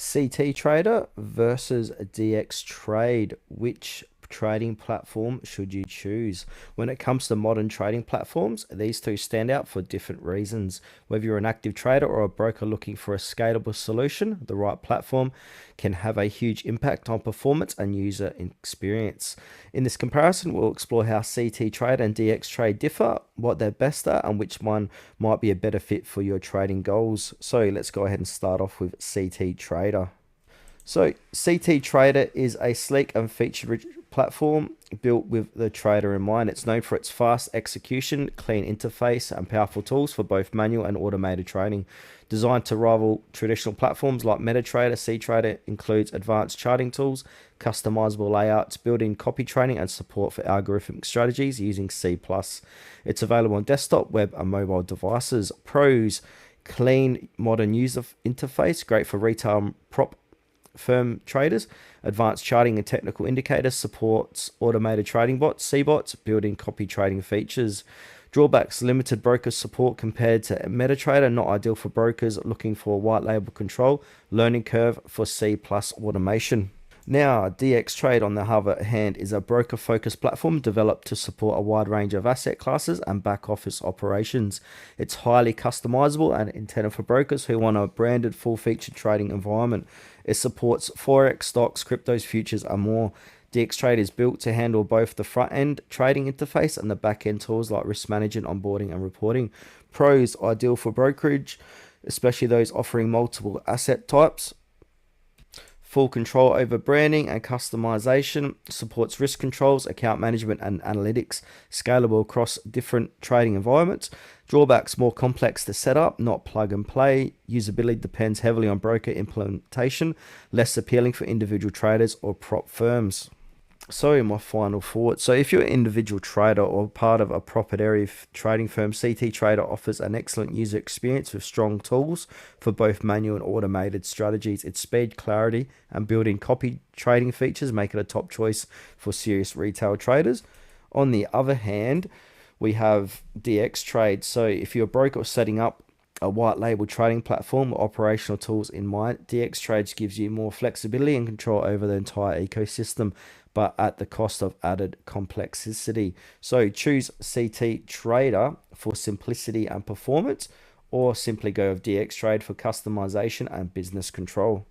cTrader versus DXtrade. Which trading platform should you choose? When it comes to modern trading platforms, these two stand out for different reasons. Whether you're an active trader or a broker looking for a scalable solution, the right platform can have a huge impact on performance and user experience. In this comparison, we'll explore how cTrader and DXtrade differ, what they're best at, and which one might be a better fit for your trading goals. So let's go ahead and start off with cTrader. So cTrader is a sleek and feature-rich platform built with the trader in mind. It's known for its fast execution, clean interface, and powerful tools for both manual and automated trading. Designed to rival traditional platforms like MetaTrader, cTrader includes advanced charting tools, customizable layouts, built-in copy training, and support for algorithmic strategies using C++. It's available on desktop, web, and mobile devices. Pros: clean, modern user interface, great for retail and prop firm traders. Advanced charting and technical indicators, supports automated trading bots, cbots, built-in copy trading features. Drawbacks: limited broker support compared to MetaTrader, not ideal for brokers looking for white label control. Learning curve for C+ automation. Now, DXtrade, on the other hand, is a broker-focused platform developed to support a wide range of asset classes and back-office operations. It's highly customizable and intended for brokers who want a branded, full-featured trading environment. It supports forex, stocks, cryptos, futures, and more. DXtrade is built to handle both the front-end trading interface and the back-end tools like risk management, onboarding, and reporting. Pros: ideal for brokerage, especially those offering multiple asset types. Full control over branding and customization, supports risk controls, account management, and analytics, scalable across different trading environments. Drawbacks: more complex to set up, not plug and play. Usability depends heavily on broker implementation, less appealing for individual traders or prop firms. So my final thought. So if you're an individual trader or part of a proprietary trading firm, cTrader offers an excellent user experience with strong tools for both manual and automated strategies. Its speed, clarity, and built-in copy trading features make it a top choice for serious retail traders. On the other hand, we have DXtrade. So if you're a broker setting up a white label trading platform with operational tools in mind, DXtrade gives you more flexibility and control over the entire ecosystem, but at the cost of added complexity. So choose cTrader for simplicity and performance, or simply go with DXtrade for customization and business control.